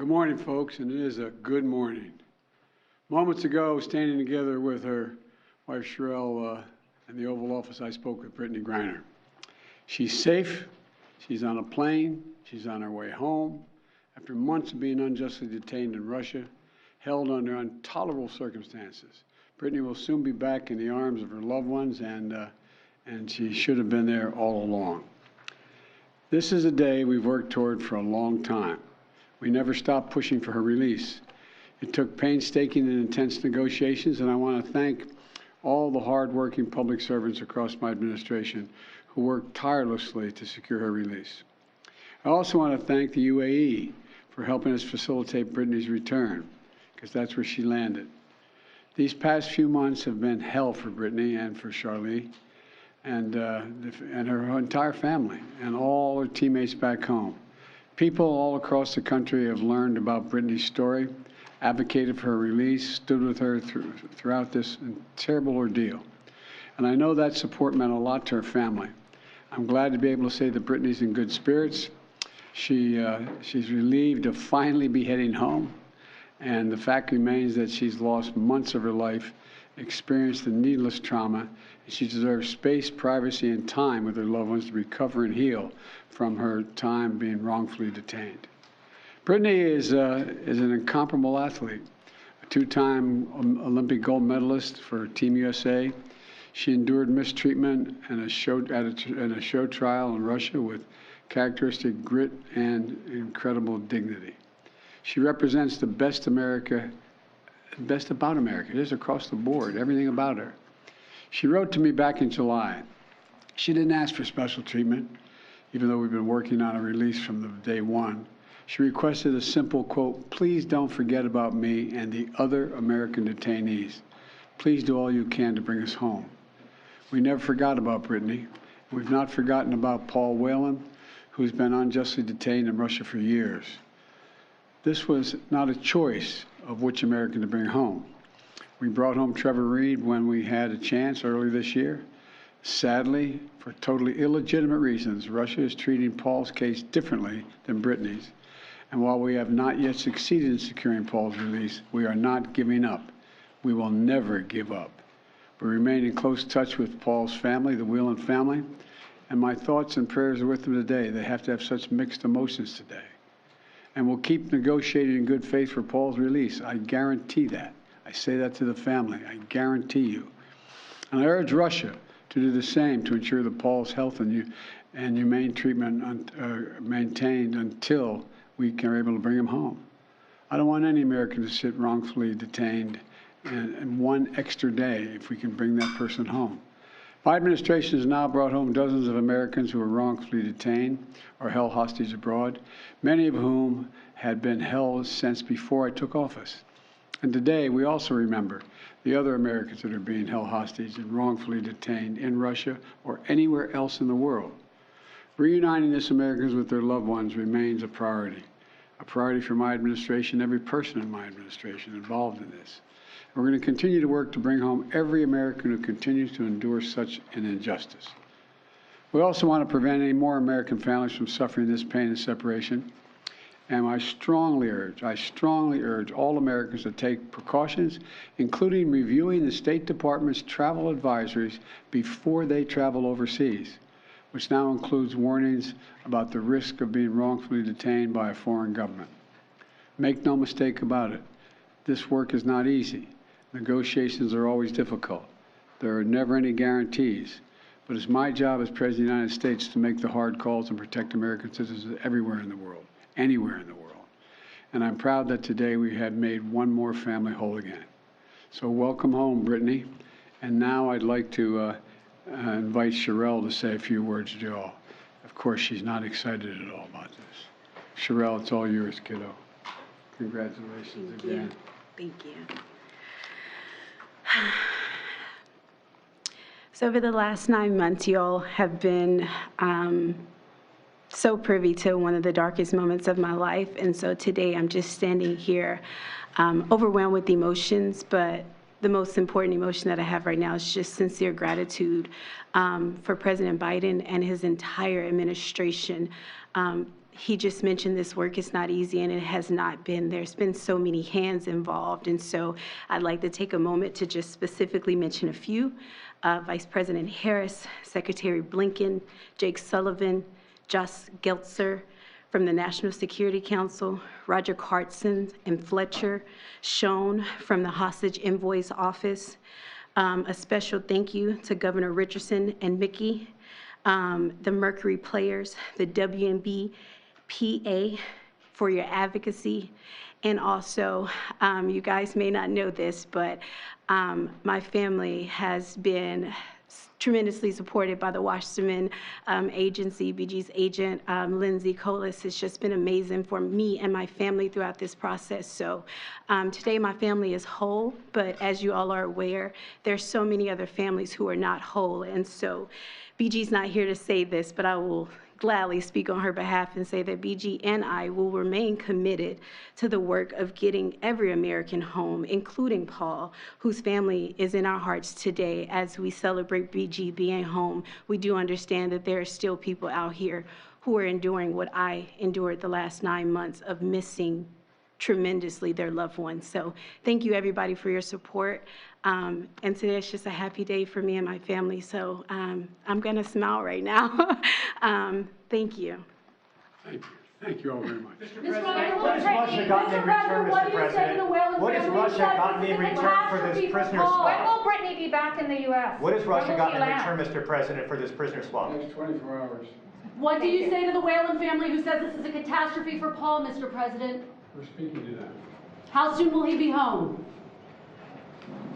Good morning, folks, and it is a good morning. Moments ago, standing together with her wife, Sherelle, in the Oval Office, I spoke with Brittney Griner. She's safe. She's on a plane. She's on her way home after months of being unjustly detained in Russia, held under intolerable circumstances. Brittney will soon be back in the arms of her loved ones, and she should have been there all along. This is a day we've worked toward for a long time. We never stopped pushing for her release. It took painstaking and intense negotiations, and I want to thank all the hard-working public servants across my administration who worked tirelessly to secure her release. I also want to thank the UAE for helping us facilitate Brittney's return, because that's where she landed. These past few months have been hell for Brittney and for Charlie and her entire family and all her teammates back home. People all across the country have learned about Brittney's story, advocated for her release, stood with her throughout this terrible ordeal. And I know that support meant a lot to her family. I'm glad to be able to say that Brittney's in good spirits. She's relieved to finally be heading home. And the fact remains that she's lost months of her life, experienced the needless trauma, and she deserves space, privacy, and time with her loved ones to recover and heal from her time being wrongfully detained. Brittney is an incomparable athlete, a two-time Olympic gold medalist for Team USA. She endured mistreatment in a show trial in Russia with characteristic grit and incredible dignity. She represents the best about America. It is across the board, everything about her. She wrote to me back in July. She didn't ask for special treatment, even though we've been working on a release from the day one. She requested a simple quote, "Please don't forget about me and the other American detainees. Please do all you can to bring us home." We never forgot about Brittney. We've not forgotten about Paul Whelan, who's been unjustly detained in Russia for years. This was not a choice of which American to bring home. We brought home Trevor Reed when we had a chance early this year. Sadly, for totally illegitimate reasons, Russia is treating Paul's case differently than Brittney's. And while we have not yet succeeded in securing Paul's release, we are not giving up. We will never give up. We remain in close touch with Paul's family, the Whelan family, and my thoughts and prayers are with them today. They have to have such mixed emotions today. And we'll keep negotiating in good faith for Paul's release. I guarantee that. I say that to the family. I guarantee you. And I urge Russia to do the same to ensure that Paul's health and humane treatment maintained until we are able to bring him home. I don't want any American to sit wrongfully detained and one extra day if we can bring that person home. My administration has now brought home dozens of Americans who were wrongfully detained or held hostage abroad, many of whom had been held since before I took office. And today, we also remember the other Americans that are being held hostage and wrongfully detained in Russia or anywhere else in the world. Reuniting these Americans with their loved ones remains a priority for my administration, every person in my administration involved in this. We're going to continue to work to bring home every American who continues to endure such an injustice. We also want to prevent any more American families from suffering this pain and separation. And I strongly urge all Americans to take precautions, including reviewing the State Department's travel advisories before they travel overseas, which now includes warnings about the risk of being wrongfully detained by a foreign government. Make no mistake about it, this work is not easy. Negotiations are always difficult. There are never any guarantees, but it's my job as President of the United States to make the hard calls and protect American citizens everywhere in the world, anywhere in the world. And I'm proud that today we have made one more family whole again. So welcome home, Brittney. And now I'd like to invite Sherelle to say a few words to you all. Of course, she's not excited at all about this. Sherelle, it's all yours, kiddo. Congratulations again. Thank you. So over the last 9 months, you all have been so privy to one of the darkest moments of my life. And so today I'm just standing here overwhelmed with emotions, but the most important emotion that I have right now is just sincere gratitude for President Biden and his entire administration. he just mentioned this work is not easy, and it has not been. There's been so many hands involved, and so I'd like to take a moment to just specifically mention a few. Vice President Harris, Secretary Blinken, Jake Sullivan, Josh Geltzer from the National Security Council, Roger Cartson and Fletcher, Schoen from the Hostage Envoy's Office. A special thank you to Governor Richardson and Mickey, the Mercury Players, the WNBPA for your advocacy. And also, you guys may not know this, but my family has been tremendously supported by the Wasserman Agency. BG's agent, Lindsay Colas, has just been amazing for me and my family throughout this process. So today my family is whole, but as you all are aware, there's so many other families who are not whole. And so BG's not here to say this, but I will gladly speak on her behalf and say that BG and I will remain committed to the work of getting every American home, including Paul, whose family is in our hearts today. As we celebrate BG being home, we do understand that there are still people out here who are enduring what I endured the last 9 months of missing tremendously their loved ones. So thank you everybody for your support. And today it's just a happy day for me and my family. So I'm gonna smile right now. Thank you. Thank you. Thank you all very much. Mr. President, what has Russia gotten in return, Mr. President? What has Russia gotten in return for this prisoner When swap? will Brittney be back in the U.S.? What has Russia When will gotten she in land? return, Mr. President, for this prisoner swap? Next 24 hours. What do you say to the Whalen family who says this is a catastrophe for Paul, Mr. President? We're speaking to them. How soon will he be home?